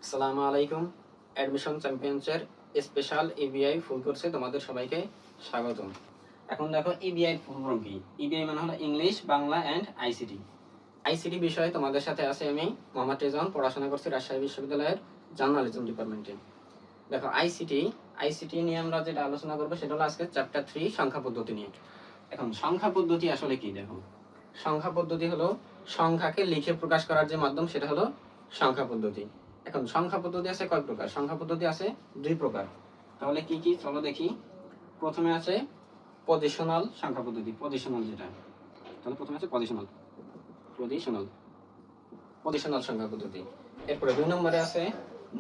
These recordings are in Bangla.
আসসালামু আলাইকুম। অ্যাডমিশন চ্যাম্পিয়নসের স্পেশাল ইবিআই ফুল কোর্সে তোমাদের সবাইকে স্বাগতম। এখন দেখো ইবিআই ফুল ফর্ম কি? ইবিআই মানে হলো English, Bangla and ICT. ICT বিষয়ে তোমাদের সাথে আছে আমি মোহাম্মদ রেজন, পড়াশোনা করছি রাজশাহী বিশ্ববিদ্যালয়ের জার্নালিজম ডিপার্টমেন্টে। দেখো আইসিটি নিয়ে আমরা যেটা আলোচনা করবো সেটা হলো আজকে চ্যাপ্টার 3 সংখ্যা পদ্ধতি নিয়ে। এখন সংখ্যা পদ্ধতি আসলে কি? দেখো, সংখ্যা পদ্ধতি হলো সংখ্যাকে লিখে প্রকাশ করার যে মাধ্যম সেটা হলো সংখ্যা পদ্ধতি। এখন সংখ্যা পদ্ধতি আছে কয় প্রকার? সংখ্যা পদ্ধতি আছে দুই প্রকার। তাহলে কি কি চলো দেখি। প্রথমে আছে পজিশনাল সংখ্যা পদ্ধতি, পজিশনাল যেটা, তাহলে প্রথমে আছে পজিশনাল পজিশনাল পজিশনাল সংখ্যা পদ্ধতি। এরপরে দুই নম্বরে আছে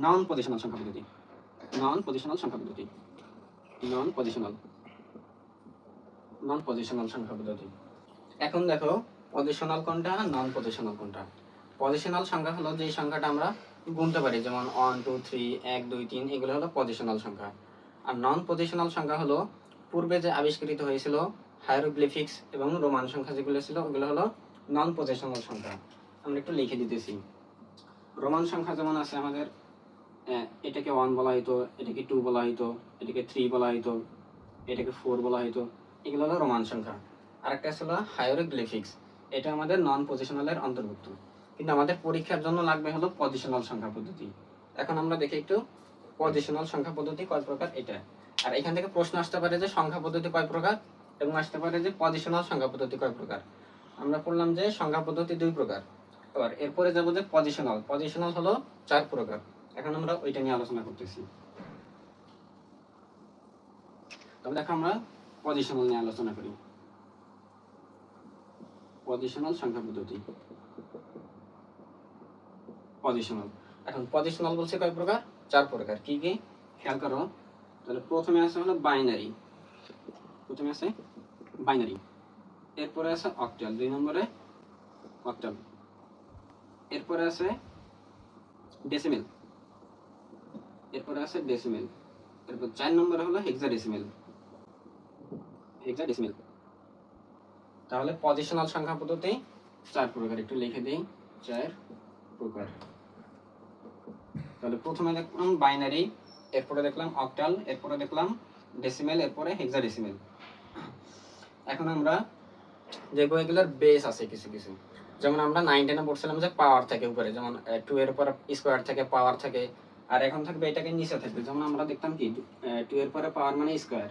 নন পজিশনাল সংখ্যা পদ্ধতি, নন পজিশনাল সংখ্যা পদ্ধতি, নন পজিশনাল নন পজিশনাল সংখ্যা পদ্ধতি। এখন দেখো পজিশনাল কোনটা, নন পজিশনাল কোনটা। পজিশনাল সংখ্যা হলো যে সংখ্যাটা আমরা গুনতে পারি, যেমন 1 2 3 1 2 3, এগুলো হলো পজিশনাল সংখ্যা। আর নন পজিশনাল সংখ্যা হলো পূর্বে যে আবিষ্কৃত হয়েছিল হায়ারোগ্লিফিক্স এবং রোমান সংখ্যা যেগুলো ছিল ওগুলো হলো নন পজিশনাল সংখ্যা। আমরা একটু লিখে দিতেছি। রোমান সংখ্যা যেমন আছে আমাদের, এটাকে 1 বলা হইতো, এটাকে 2 বলা হইতো, এটাকে 3 বলা হইতো, এটাকে 4 বলা হইতো, এগুলো হলো রোমান সংখ্যা। আরেকটা ছিল হায়ারোগ্লিফিক্স, এটা আমাদের নন পজিশনালের অন্তর্ভুক্ত। কিন্তু আমাদের পরীক্ষার জন্য লাগবে হলো পজিশনাল সংখ্যা পদ্ধতি। এখন আমরা দেখি একটু পজিশনাল সংখ্যা পদ্ধতি কয় প্রকার এটা। আর এখান থেকে প্রশ্ন আসতে পারে যে সংখ্যা পদ্ধতি কয় প্রকার, এবং আসতে পারে যে পজিশনাল সংখ্যা পদ্ধতি কয় প্রকার। আমরা বললাম যে সংখ্যা পদ্ধতি দুই প্রকার। আবার এরপরে যাবো যে পজিশনাল হলো 4 প্রকার। এখন আমরা ওইটা নিয়ে আলোচনা করতেছি। তবে দেখো আমরা পজিশনাল নিয়ে আলোচনা করি। পজিশনাল সংখ্যা পদ্ধতি, পজিশনাল। এখন পজিশনাল বলছে কয় প্রকার? 4 প্রকার। কি কি খেয়াল করো। তাহলে প্রথমে আছে হলো বাইনারি, প্রথমে আছে বাইনারি, এরপরে আছে অক্টাল, 2 নম্বরে অক্টাল, এরপরে আছে ডেসিমেল, এরপরে আছে ডেসিমেল, এরপর 4 নম্বরে হলো হেক্সাডেসিমেল, হেক্সাডেসিমেল। তাহলে পজিশনাল সংখ্যা পদ্ধতি 4 প্রকার, একটু লিখে দেই 4 প্রকার। তাহলে প্রথমে দেখলাম বাইনারি, এরপরে দেখলাম অক্টাল, এরপরে দেখলাম ডেসিমেল, এরপরে হেক্সাডেসিমেল। এখন আমরা দেখবো এগুলোর বেস আছে কিছু কিছু। যেমন আমরা 9 10 এ পড়ছিলাম যে পাওয়ার থাকে উপরে, যেমন 2 এর উপর স্কয়ার থাকে, পাওয়ার থাকে। আর এখন থাকবে এটাকে নিচে থাকবে, যেমন আমরা দেখতাম কি 2 এর পরে পাওয়ার মানে স্কয়ার,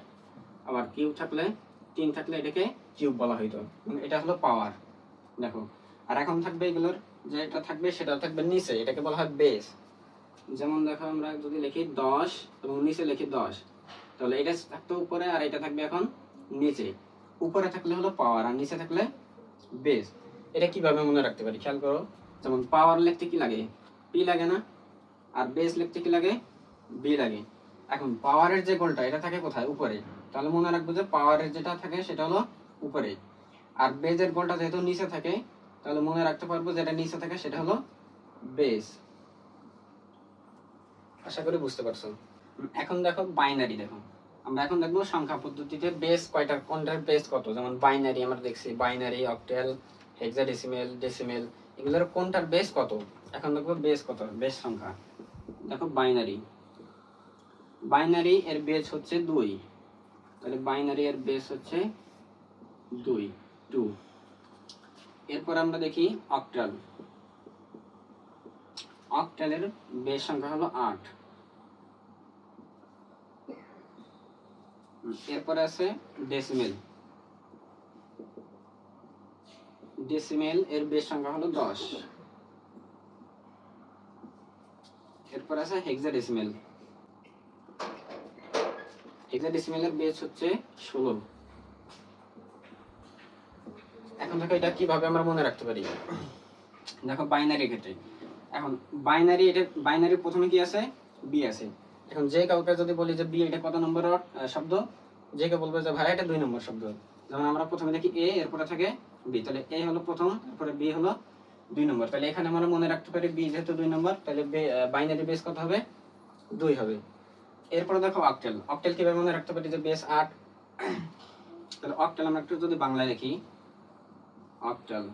আবার কিউব থাকলে 3 থাকলে এটাকে কিউব বলা হইতো, মানে এটা হলো পাওয়ার। দেখো, আর এখন থাকবে এগুলোর যে এটা থাকবে সেটা থাকবে নিচে, এটাকে বলা হয় বেস। যেমন দেখো আমরা যদি লিখি 10 এবং নিচে লিখি 10, তাহলে এটা থাকতো উপরে আর এটা থাকবে এখন নিচে। উপরে থাকলে হলো পাওয়ার আর নিচে থাকলে বেস। এটা কিভাবে মনে রাখতে পারি খেয়াল করো। যেমন পাওয়ার লিখতে কি লাগে? পি লাগে না? আর বেস লিখতে কি লাগে? বি লাগে। এখন পাওয়ারের যে গোলটা এটা থাকে কোথায়? উপরে। তাহলে মনে রাখবো যে পাওয়ারের যেটা থাকে সেটা হলো উপরে, আর বেজের গোলটা যেহেতু নিচে থাকে তাহলে মনে রাখতে পারবো যেটা নিচে থাকে সেটা হলো বেস। আশা করি বুঝতে পারছো। এখন দেখো বাইনারি, দেখো আমরা এখন দেখবো সংখ্যা পদ্ধতিতে বেস কয়টা, কোনটার বেস কত। যেমন বাইনারি আমরা দেখছি, বাইনারি, অক্টাল, হেক্সাডেসিমেল, ডেসিমেল, এগুলোর কোনটার বেস কত। এখন দেখবো বেস কত, বেস সংখ্যা। দেখো বাইনারি, বাইনারি এর বেস হচ্ছে 2, তাহলে বাইনারি এর বেস হচ্ছে 2। এরপর আমরা দেখি অক্টাল, অক্টালের বেস সংখ্যা হলো 8। এরপরে আছে ডেসিমেল, ডেসিমেল এর বেস সংখ্যা হলো 10। এরপর আছে হেক্সাডেসিমেল, হেক্সাডেসিমেলের বেস হচ্ছে 16। এখন দেখো এটা কিভাবে আমরা মনে রাখতে পারি। দেখো বাইনারি ক্ষেত্রে, এখন বাইনারি, এটা বাইনারি প্রথমে কি আছে? বি আছে। এখন যে কাউকে যদি বলি যে বি এটা কত নম্বর শব্দ, যে কেউ বলবে যে ভাই এটা 2 নম্বর শব্দ। যেমন আমরা প্রথমে দেখি এ, এরপরে থাকে বি, তাহলে এ হলো প্রথম, এরপরে বি হলো 2 নম্বর। তাহলে এখানে আমরা মনে রাখতে পারি বি যেহেতু 2 নম্বর, তাহলে বাইনারি বেস কত হবে? 2 হবে। এরপরে দেখো অক্টাল, অক্টাল কিভাবে মনে রাখতে পারি যে বেস 8। তাহলে অক্টাল আমরা একটু যদি বাংলায় লিখি, অক্টাল,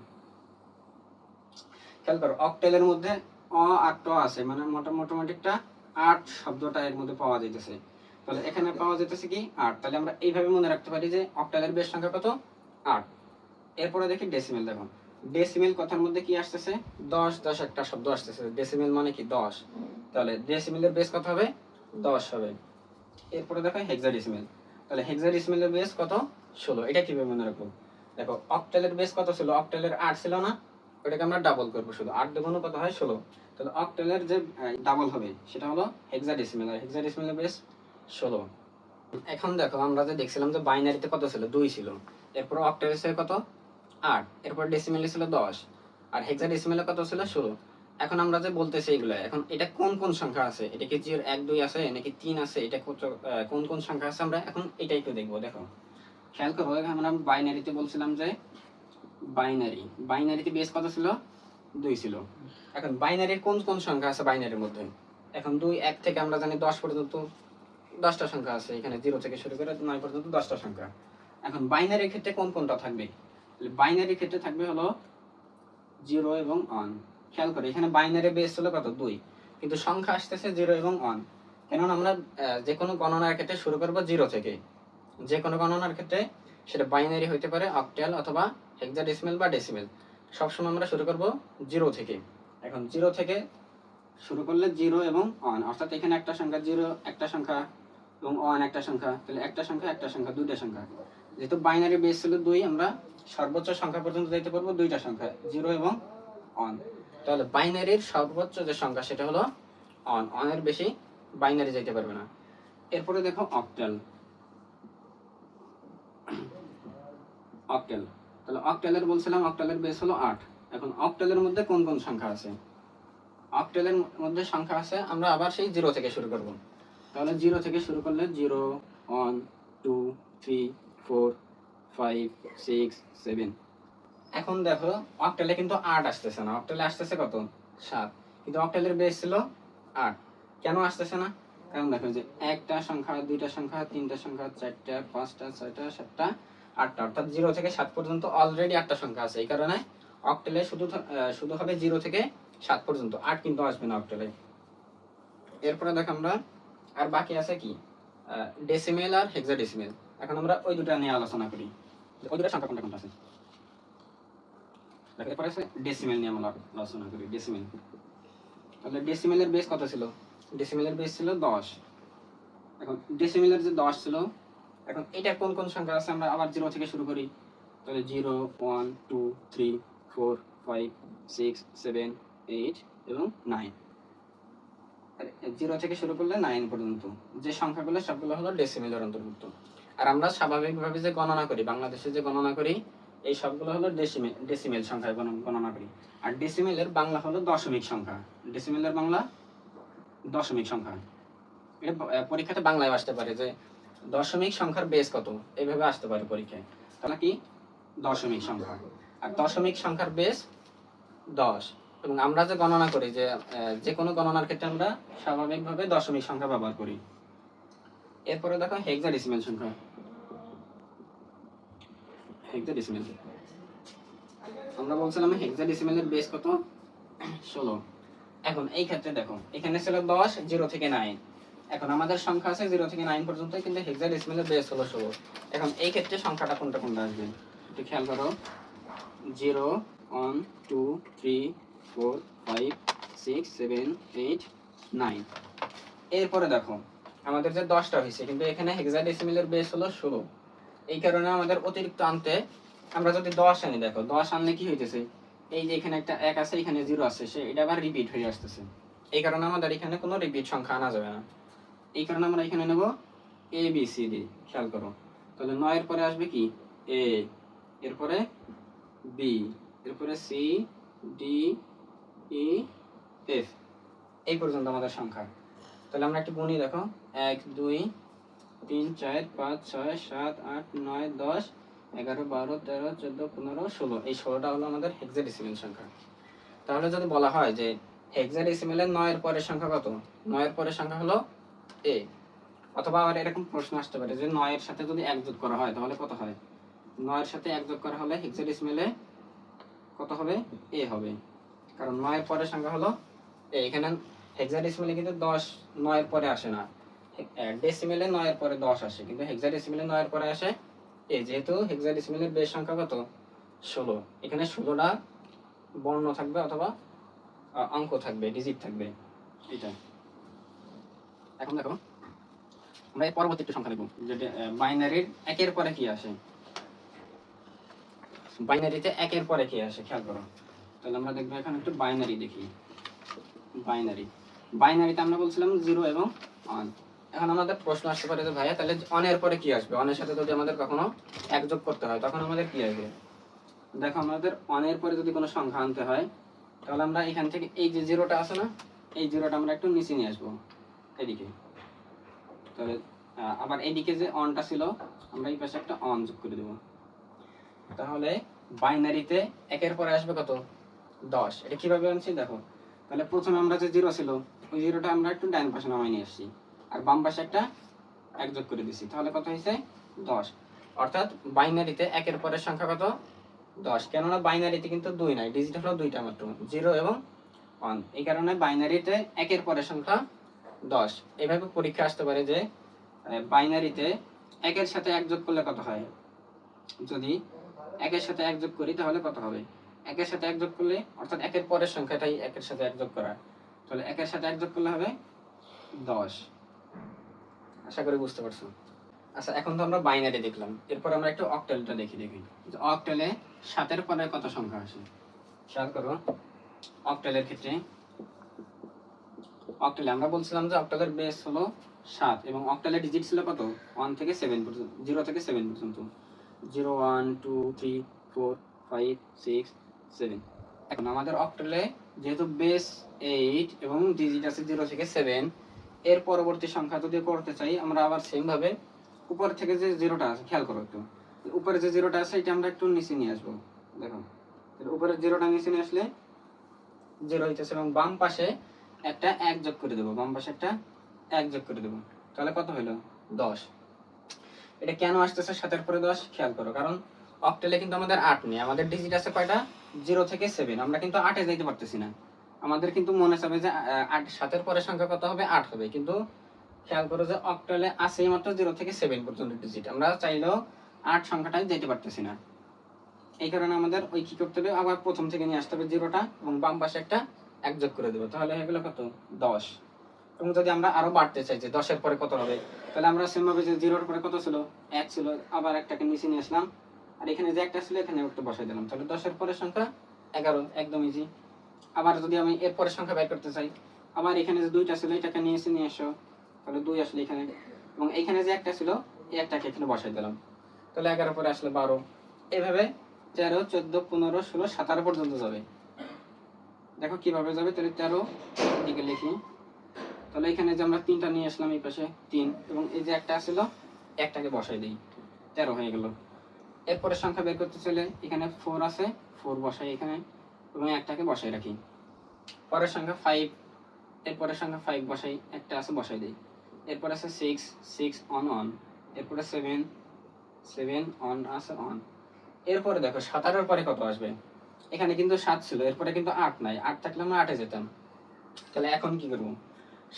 খেয়াল করো অক্টালের মধ্যে অ আর ট আছে, মানে মোটামুটি একটা 8 শব্দটা এর মধ্যে পাওয়া যাইতেছে। তাহলে এখানে পাওয়া যাইতেছে কি 8। তাহলে আমরা এইভাবে মনে রাখতে পারি যে অক্টালের বেস সংখ্যা কত 8। এরপরে দেখি ডেসিমেল। দেখো ডেসিমেল কথার মধ্যে কি আসতেছে 10 10 একটা শব্দ আসতেছে। ডেসিমেল মানে কি 10, তাহলে ডেসিমেলের বেস কত হবে 10 হবে। এরপরে দেখো হেক্সাডেসিমেল। তাহলে হেক্সাডেসিমেলের বেস কত 16। এটা কিভাবে মনে রাখবো, দেখো অক্টালের বেস কত ছিল, অক্টালের 8 ছিল না, ওটাকে আমরা ডাবল করব, শুধু 8 দ্বিগুণ কত হয় 16। তাহলে অক্টালের যে ডাবল হবে সেটা হলো হেক্সাডেসিমেল, আর হেক্সাডেসিমেলের বেস 16। এখন দেখো আমরা যে দেখছিলাম যে বাইনারিতে কত ছিল 2 ছিল, এরপর অক্টালে ছিল কত 8, এরপর ডেসিমেলে ছিল 10, আর হেক্সাডেসিমেলে কত ছিল 16। এখন আমরা যে বলতেছি এগুলা, এখন এটা কোন কোন সংখ্যা আছে, এটা কি 0 1 2 আছে নাকি 3 আছে, এটা কোন কোন সংখ্যা আছে আমরা এখন এটাই একটু দেখবো। দেখো খেয়াল করো, আমরা বাইনারিতে বলছিলাম যে বাইনারিতে বেস কত ছিল 2 ছিল। এখন বাইনারির কোন কোন সংখ্যা আছে বাইনারির মধ্যে, এখন 2 1 থেকে আমরা জানি 10 পর্যন্ত 10টা সংখ্যা আছে, এখানে 0 থেকে শুরু করে 9 পর্যন্ত 10টা সংখ্যা। এখন বাইনারির ক্ষেত্রে কোন কোনটা থাকবে, বাইনারির ক্ষেত্রে থাকবে হলো 0 এবং 1। খেয়াল করে এখানে বাইনারি বেস হলো কত 2, কিন্তু সংখ্যা আসতেছে 0 এবং 1। কেননা আমরা যে কোনো গণনার ক্ষেত্রে শুরু করব 0 থেকে, যে কোনো গণনার ক্ষেত্রে সেটা বাইনারি হইতে পারে, অক্টাল অথবা হেক্সাডেসিমেল বা ডেসিমেল, সবসময় আমরা শুরু করব 0 থেকে। এখন 0 থেকে শুরু করলে 0 এবং 1, অর্থাৎ এখানে একটা সংখ্যা 0 একটা সংখ্যা এবং 1 একটা সংখ্যা, তাহলে একটা সংখ্যা দুইটা সংখ্যা। যেহেতু বাইনারি বেস ছিল 2, আমরা সর্বোচ্চ সংখ্যা পর্যন্ত যাইতে পারবো দুইটা সংখ্যা 0 এবং 1। তাহলে বাইনারির সর্বোচ্চ যে সংখ্যা সেটা হলো 1, 1 এর বেশি বাইনারি যাইতে পারবে না। এরপরে দেখো অক্টাল। অক্টাল, তাহলে অক্টালের বলছিলাম অক্টালের বেস হলো 8। এখন অক্টালের মধ্যে কোন কোন সংখ্যা আছে, অক্টালের মধ্যে সংখ্যা আছে, আমরা আবার সেই 0 থেকে শুরু করব। তাহলে 0 থেকে শুরু করলে 0 1 2 3 4 5 6 7। এখন দেখো অক্টালে কিন্তু 8 আসতেছে না, অক্টালে আসতেছে কত 7, কিন্তু অক্টালের বেস ছিল 8। কেন আসতেছে না, কারণ দেখো যে একটা সংখ্যা দুইটা সংখ্যা তিনটা সংখ্যা চারটা পাঁচটা ছয়টা সাতটা আটটা, অর্থাৎ 0 থেকে 7 পর্যন্ত অলরেডি 8টা সংখ্যা আছে। এই কারণে অক্টালে শুধু হবে 0 থেকে 7 পর্যন্ত, 8 কিন্তু আসবে না অক্টালে। এরপরে দেখো আমরা আর বাকি আছে কি ডেসিমেল আর হেক্সাডেসিমেল। এখন আমরা ওই দুটো নিয়ে আলোচনা করি, ওই দুটো সংখ্যা কোনটা কোনটা আছে। এরপরে আছে ডেসিমেল নিয়ে আমরা আলোচনা করি। ডেসিমেল, তাহলে ডেসিমেলের বেস কত ছিল, ডেসিমেলের বেস ছিল 10। এখন ডেসিমেলের যে 10 ছিল, এখন এটা কোন কোন সংখ্যা আছে আমরা আবার 0 থেকে শুরু করি। তাহলে 0 1 2 3 4 5 6 7 8 এবং 9। 0 থেকে শুরু করলে 9 পর্যন্ত যে সংখ্যাগুলো সবগুলো হলো ডেসিমেলের অন্তর্ভুক্ত। আর আমরা স্বাভাবিকভাবে যে গণনা করি, বাংলাদেশে যে গণনা করি, এই সবগুলো হলো ডেসিমেল সংখ্যায় গণনা করি। আর ডেসিমেলের বাংলা হলো দশমিক সংখ্যা। ডেসিমেলের বাংলা দশমিক সংখ্যা। এটা পরীক্ষাতে বাংলায় আসতে পারে যে দশমিক সংখ্যার বেস কত, এইভাবে আসতে পারে পরীক্ষায়। তাহলে কি দশমিক সংখ্যা, আর দশমিক সংখ্যার বেস 10। এবং আমরা যে গণনা করি যে কোনো গণনার ক্ষেত্রে আমরা স্বাভাবিকভাবে দশমিক সংখ্যা ব্যবহার করি। এরপরে দেখো হেক্সাডেসিমেল সংখ্যা। হেক্সাডেসিমেল, আমরা বলছিলাম হেক্সাডেসিমেলের বেস কত 16। এখন এই ক্ষেত্রে দেখো এখানে ছিল 10 0 থেকে 9, এখন আমাদের সংখ্যা আছে 0 থেকে 9 পর্যন্ত, কিন্তু হেক্সাডেসিমেলের বেস হলো 16। এখন এই ক্ষেত্রে সংখ্যাটা কোনটা কোনটা আসবে একটু খেয়াল করো। 0 1 2 3 4 5 6 7 8 9। এরপরে দেখো আমাদের যে 10টা হয়েছে, কিন্তু এখানে হেক্সাডেসিমেলের বেস হলো 16। এই কারণে আমাদের অতিরিক্ত আনতে, আমরা যদি 10 আনি, দেখো 10 আনলে কি হইতেছে, এই যে এখানে একটা 1 আছে এখানে 0 আছে, এটা আবার রিপিট হয়ে আসতেছে। এই কারণে আমাদের এখানে কোনো রিপিট সংখ্যা আনা যাবে না। এই কারণে আমরা এখানে নেব এ বি সি ডি। খেয়াল করো, তাহলে 9 এর পরে আসবে কি এ, এরপরে বি, এরপরে সি ডি ই এফ, এই পর্যন্ত আমাদের সংখ্যা। তাহলে আমরা একটু গুনি, দেখো 1 2 3 4 5 6 7 8 9 10 11 12 13 14 15 16, এই 16টা হলো আমাদের হেক্সাডেসিমেল সংখ্যা। তাহলে যদি বলা হয় যে হেক্সাডেসিমেলের 9 এর পরের সংখ্যা কত, 9 এর পরের সংখ্যা হলো এ। অথবা আবার এরকম প্রশ্ন আসতে পারে যে 9 এর সাথে যদি 1 যোগ করা হয় তাহলে কত হয়, 9 এর সাথে 1 যোগ করা হলে হেক্সাডেসিমেলে কত হবে, এ হবে, কারণ 9 এর পরের সংখ্যা হলো এখানে হেক্সাডেসিমেলে কিন্তু 10 9 এর পরে আসে না, ডেসিমেলে 9 এর পরে 10 আসে, কিন্তু হেক্সাডেসিমেলে 9 এর পরে আসে। যেহেতু হেক্সাডেসিমেলের বেস সংখ্যা কত 16, এখানে 16টা বর্ণ থাকবে অথবা অঙ্ক থাকবে, ডিজিট থাকবে এটা। এখন দেখো আমরা এই পরবর্তী একটু সংখ্যা দেখব, যেটা বাইনারির একের পরে কি আসে। বাইনারিতে একের পরে কি আসে খেয়াল করো। তাহলে আমরা দেখবো এখানে একটু বাইনারি দেখি। বাইনারিতে আমরা বলছিলাম 0 এবং 1। এখন আমাদের প্রশ্ন আসতে পারে যে ভাইয়া তাহলে অনের পরে কি আসবে, অনের সাথে যদি আমাদের কখনো এক যোগ করতে হয় তখন আমাদের কি আসবে। দেখো আমাদের অনের পরে যদি কোনো সংখ্যা আনতে হয় তাহলে আমরা এখান থেকে এই যে 0টা আছে না, এই 0টা আমরা একটু নিচে নিয়ে আসবো এদিকে। তাহলে আবার এইদিকে যে অনটা ছিল আমরা এই পাশে একটা অন যোগ করে দেব। তাহলে বাইনারিতে একের পরে আসবে কত 10। এটা কিভাবে আনছি দেখো। তাহলে প্রথমে আমরা যে 0 ছিল ওই 0টা আমরা একটু ডান পাশে নামিয়ে নিয়ে আসছি, আর বাম পাশে একটা এক যোগ করে দিছি, তাহলে কত হয়েছে 10। অর্থাৎ বাইনারিতে একের পরের সংখ্যা কত 10। কেননা বাইনারিতে কিন্তু 2 নাই, ডিজিট হলো 2টা মাত্র, 0 এবং 1। এই কারণে বাইনারিতে একের পরের সংখ্যা 10। এইভাবে পরীক্ষা আসতে পারে যে বাইনারিতে একের সাথে এক যোগ করলে কত হয়। যদি একের সাথে এক যোগ করি তাহলে কত হবে, একের সাথে এক যোগ করলে অর্থাৎ একের পরের সংখ্যাটাই একের সাথে এক যোগ করা, তাহলে একের সাথে এক যোগ করলে হবে 10। আশা করি বুঝতে পারছো। আচ্ছা এখন তো আমরা বাইনারি দেখলাম, এরপর আমরা একটু অক্টালটা দেখি। অক্টালে 7 এর পরে কত সংখ্যা আসে খেয়াল করো। অক্টালের ক্ষেত্রে অক্টালে আমরা বলছিলাম যে অক্টালের বেস হলো 7 এবং অক্টালের ডিজিট ছিল কত 1 থেকে 7 পর্যন্ত, 0 থেকে 7 পর্যন্ত, 0 1 2 3 4 5 6 7। এখন আমাদের অক্টালে যেহেতু বেস 8 এবং ডিজিট আছে 0 থেকে 7, এর পরবর্তী সংখ্যা যদি করতে চাই আমরা আবার সেম ভাবে উপর থেকে যে 0টা আছে খেয়াল করো একটু, উপরে যে 0টা আছে এটা আমরা একটু নিচে নিয়ে আসবো। দেখো উপরে 0টা নিচে নিয়ে আসলে 0 হইতেছে এবং বাম পাশে একটা এক যোগ করে দেবো, বাম পাশে একটা এক যোগ করে দেবো, তাহলে কত হলো 10। এটা কেন আসতেছে 7 পরে 10 খেয়াল করো, কারণ অক্টালে কিন্তু আমাদের 8 নেই, আমাদের ডিজিট আছে কয়টা 0 থেকে 7, আমরা কিন্তু 8 এ যাইতে পারতেছি না। আমাদের কিন্তু মনে চাবে যে 8 7 পরের সংখ্যা কত হবে 8 হবে, কিন্তু খেয়াল করো যে অক্টালে আছে মাত্র 0 থেকে 7 পর্যন্ত ডিজিট, আমরা চাইলেও 8 সংখ্যাটাই যেতে পারতেছি না। এই কারণে আমাদের ওই কি করতে হবে, আবার প্রথম থেকে নিয়ে আসতে হবে 0টা এবং বাম পাশে একটা এক যোগ করে দেবো, তাহলে হয়ে গেল কত 10। এবং যদি আমরা আরো বাড়তে চাই যে 10 এর পরে কত হবে, তাহলে আমরা সেম ভাবে যে 0 এর পরে কত ছিল 1 ছিল, আবার একটাকে নিচে নিয়ে আসলাম, আর এখানে যে একটা ছিল এখানে একটা বসাই দিলাম, তাহলে 10 এর পরের সংখ্যা 11, একদম ইজি। আবার যদি আমি এর পরের সংখ্যা বের করতে চাই, আবার এখানে যে 2টা ছিল এটাকে নিয়ে এসো, তাহলে 2 আসলে এখানে, এবং এখানে যে একটা ছিল এই একটাকে এখানে বসাই দিলাম, তাহলে 11 পরে আসলে 12। এইভাবে 13 14 15 16 17 পর্যন্ত যাবে। দেখো কিভাবে যাবে, তাহলে 13 দিকে লিখি, তাহলে এখানে যে আমরা 3টা নিয়ে আসলাম এই পাশে 3, এবং এই যে একটা ছিল একটাকে বসাই দিই, 13 হয়ে গেল। এরপরে সংখ্যা বের করতে চলে এখানে 4 আছে, 4 বসাই এখানে এবং একটাকে বসাই রাখি। পরের সংখ্যা 5, এরপরের সংখ্যা 5 বসাই, একটা আছে বসাই দিই। এরপর আছে 6, 6 অন অন, এরপরে 7, 7 অন আছে অন। এরপরে দেখো 17 পরে কত আসবে, এখানে কিন্তু 7 ছিল, এরপরে কিন্তু 8 নাই, 8 থাকলে আমরা 8 এ যেতাম। তাহলে এখন কি করব,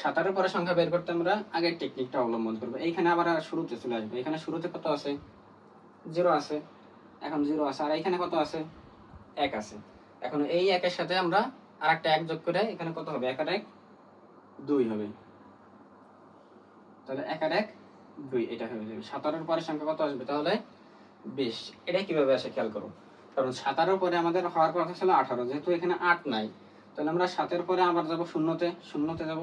17 পরে সংখ্যা বের করতে আমরা আগের টেকনিকটা অবলম্বন করব। এইখানে আবার শুরুতে চলে আসবে, এখানে শুরুতে কত আছে 0 আছে, এখন 0 আছে, আর এখানে কত আছে 1 আছে। এখন এই 1 এর সাথে আমরা আরেকটা 1 যোগ করে এখানে কত হবে 1 আর 1 2 হবে, তাহলে 1 আর 1 2 এটা হয়ে যাবে। 17 পরে সংখ্যা কত আসবে তাহলে 20। এটা কিভাবে আসে খেয়াল করো, কারণ 17 পরে আমাদের হওয়ার কথা ছিল 18, যেহেতু এখানে 8 নাই তাহলে আমরা 7 পরে আবার যাব শূন্যতে যাব,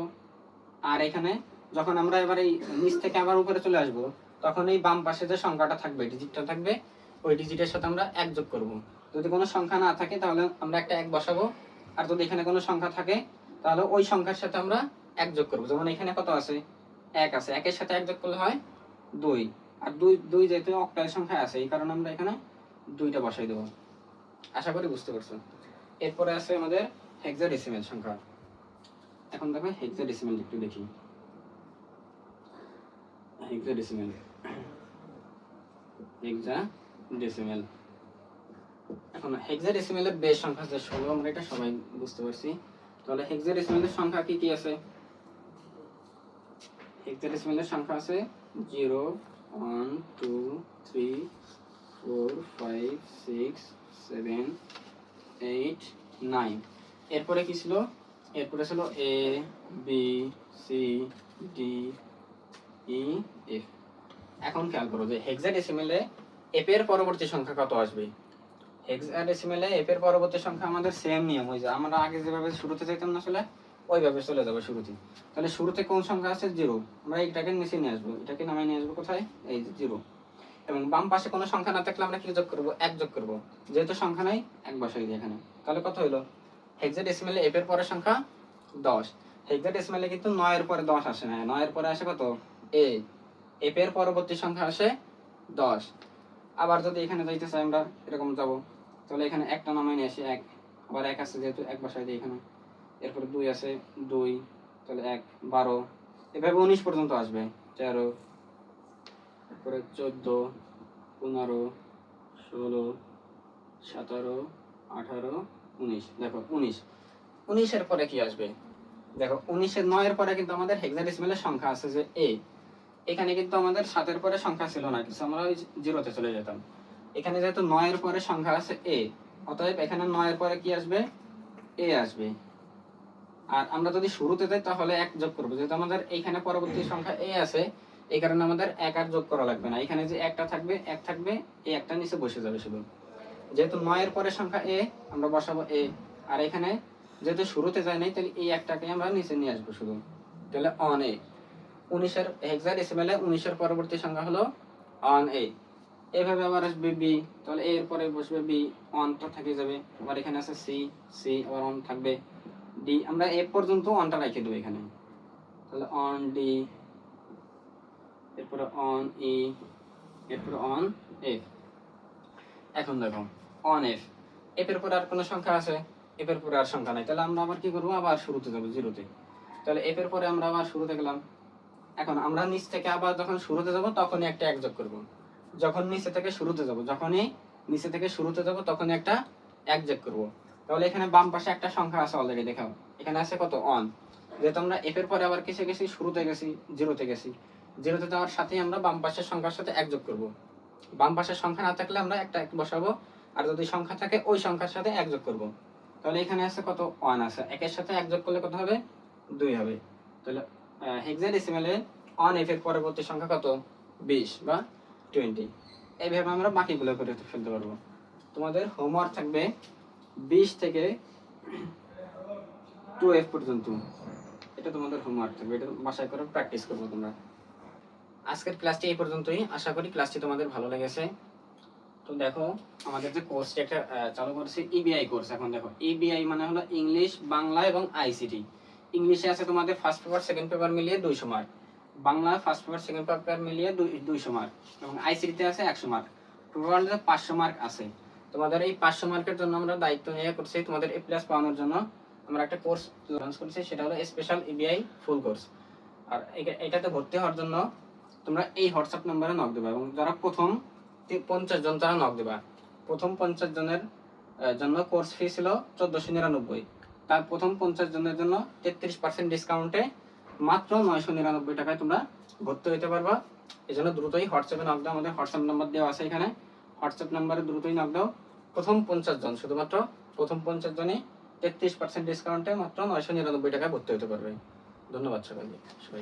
আর এখানে যখন আমরা এবার এই নিচ থেকে আবার উপরে চলে আসব তখন এই বাম পাশে যে সংখ্যাটা থাকবে ডিজিটটা থাকবে ওই ডিজিটের সাথে আমরা 1 যোগ করব। যদি কোনো সংখ্যা না থাকে তাহলে আমরা একটা 1 বসাবো, আর যদি এখানে কোনো সংখ্যা থাকে তাহলে ওই সংখ্যার সাথে আমরা 1 যোগ করব। যেমন এখানে কত আছে 1 আছে, 1 এর সাথে 1 যোগ করলে হয় 2, আর 2 যেহেতু অক্টাল সংখ্যা আছে এই কারণে আমরা এখানে 2টা বসাই দেব। আশা করি বুঝতে পারছো। এরপরে আছে আমাদের হেক্সাডেসিমেল সংখ্যা। এখন দেখো হেক্সাডেসিমেল একটু দেখি। হেক্সাডেসিমেল এখন হেক্সাডেসিমেলের বেস সংখ্যা যে 16 আমরা এটা সবাই বুঝতে পারছি। তাহলে হেক্সাডেসিমেলের সংখ্যা কি কি আছে? হেক্সাডেসিমেলের সংখ্যা আছে 0 1 2 3 4 5 6 7 8 9। এরপরে কি ছিল? এরপরে ছিল A B C D E F. এখন খেয়াল করো যে হেক্সাডেসিমেলে এফ এর পরবর্তী সংখ্যা কত আসবে। হেক্সাডেসিমেলে এফ এর পরবর্তী সংখ্যা আমাদের সেম নিয়ম, ওই যে আমরা আগে যেভাবে শুরুতে যেতাম না আসলে ওইভাবে চলে যাবে শুরুতে। তাহলে শুরুতে কোন সংখ্যা আছে? 0। আমরা এটাকে নিচে নিয়ে আসবো, এটাকে নামায় নিয়ে আসবো কোথায়? এই যে 0। এবং বাম পাশে কোনো সংখ্যা না থাকলে আমরা কি যোগ করব? 1 যোগ করব। যেহেতু সংখ্যা নাই 1 বসাই দিই এখানে। তাহলে কত হলো? হেক্সাডেসিমেলে এফ এর পরের সংখ্যা 10। হেক্সাডেসিমেলে কিন্তু 9 এর পরে 10 আসে না, 9 এর পরে আসে কত? এ। এফ এর পরবর্তী সংখ্যা আসে 10। আবার যদি এখানে যাইতে চাই আমরা এরকম যাব, তাহলে এখানে একটা নামাই নিয়ে আসি 1। আবার 1 আছে যেহেতু 1 বসাই দিই এখানে। এরপরে 2 আছে 2, তাহলে 1 12। এভাবে 19 পর্যন্ত আসবে। 13, তারপরে 14, 15, 16, 17, 18, 19। দেখো 19 এর পরে কি আসবে? দেখো 19 এর 9 এর পরে কিন্তু আমাদের হেক্সাডেসিমেলের সংখ্যা আছে যে এ। এখানে কিন্তু আমাদের 7 এর পরে সংখ্যা ছিল না কিছু, আমরা ওই 0 তে চলে যেতাম। এখানে যেহেতু 9 এর পরে সংখ্যা আছে এ, অতএব এখানে 9 এর পরে কি আসবে? এ আসবে। আর আমরা যদি শুরুতে যাই তাহলে 1 যোগ করব, যেহেতু আমাদের এইখানে পরবর্তী সংখ্যা এ আছে, এই কারণে আমাদের 1 আর যোগ করা লাগবে না। এখানে যে একটা থাকবে 1 থাকবে, এই একটা নিচে বসে যাবে শুধু। যেহেতু 9 এর পরে সংখ্যা এ, আমরা বসাবো এ। আর এখানে যেহেতু শুরুতে যায় নাই, তাহলে এই একটাকে আমরা নিচে নিয়ে আসবো শুধু। তাহলে অন এ। 19 এর হেক্সাডেসিমেলে 19 এর পরবর্তী সংখ্যা হলো অন এ। এভাবে আবার আসবে বি, তাহলে এর পরে বসবে বি, অনটা থেকে যাবে। আবার এখানে আছে সি, সি আবার অন থাকবে। ডি, আমরা এ পর্যন্ত অনটা রেখে দেবো এখানে। তাহলে অন ডি, এরপরে অন ই, এরপরে অন এফ। এখন দেখো অন এফ, এফ এর পরে আর কোনো সংখ্যা আছে? এফ এর পরে আর সংখ্যা নাই, তাহলে আমরা আবার কি করবো? আবার শুরুতে যাবো 0 তে। তাহলে এফ এর পরে আমরা আবার শুরুতে গেলাম। এখন আমরা নিচ থেকে আবার যখন শুরুতে যাব তখনই একটা 1 যোগ করব। যখন নিচে থেকে শুরুতে যাব, যখনই নিচে থেকে শুরুতে যাব তখনই একটা 1 যোগ করব। তাহলে এখানে বাম পাশে একটা সংখ্যা আছে অলরেডি, দেখাও এখানে আছে কত? অন। যেহেতু আমরা এফ এর পরে আবার কিসে গেছি? শুরুতে গেছি, 0 তে গেছি। 0 তে যাওয়ার সাথেই আমরা বাম পাশের সংখ্যার সাথে 1 যোগ করব। বাম পাশের সংখ্যা না থাকলে আমরা একটা 1 বসাবো, আর যদি সংখ্যা থাকে ওই সংখ্যার সাথে 1 যোগ করব। তাহলে এখানে আছে কত? 1 আছে। 1 এর সাথে 1 যোগ করলে কত হবে? 2 হবে। তাহলে হেক্সাডেসিমেলে অন এফ এর পরবর্তী সংখ্যা কত? 20 বা 20। এইভাবে আমরা বাকিগুলো করে ফেলতে পারবো। তোমাদের হোমওয়ার্ক থাকবে 20 থেকে 2f পর্যন্ত। এটা তোমাদের হোমওয়ার্ক থাকবে, এটা বাসায় করে প্র্যাকটিস করবো তোমরা। আজকের ক্লাসটি এই পর্যন্তই। আশা করি ক্লাসটি তোমাদের ভালো লেগেছে। তো দেখো আমাদের যে কোর্সটি একটা চালু করেছি, ইবিআই কোর্স। এখন দেখো ইবিআই মানে হলো ইংলিশ, বাংলা এবং আইসিটি। ইংলিশে আছে তোমাদের ফার্স্ট পেপার সেকেন্ড পেপার মিলিয়ে 200 mark, Bangla first paper second paper মিলিয়ে 200 মার্ক, এবং আইসিটিতে আছে 100 মার্ক। টোটাল 500 মার্ক আছে। তোমাদের এই 500 মার্কের জন্য আমরা দায়িত্ব নিয়ে করছি, তোমাদের এ প্লাস পাওয়ানোর জন্য আমরা একটা কোর্স লঞ্চ করেছি, সেটা হলো স্পেশাল ইবিআই ফুল কোর্স। আর এটাতে ভর্তি হওয়ার জন্য তোমরা এই হোয়াটসঅ্যাপ নাম্বারে নক দেবে, এবং যারা প্রথম 50 জন তারা নক দেবা। প্রথম 50 জনের জন্য কোর্স ফি ছিল 1499। তার প্রথম 50 জনের জন্য 33% ডিসকাউন্টে মাত্র 999 টাকায় তোমরা ভর্তি হতে পারবা। এই জন্য দ্রুতই হোয়াটসঅ্যাপে নক দাও, আমাদের হোয়াটসঅ্যাপ নাম্বার দেওয়া আছে এখানে। হোয়াটসঅ্যাপ নাম্বারে দ্রুতই নক দাও। প্রথম 50 জন, শুধুমাত্র প্রথম 50 জনই 33% ডিসকাউন্টে মাত্র 999 টাকায় ভর্তি হতে পারবে। ধন্যবাদ সবাইকে।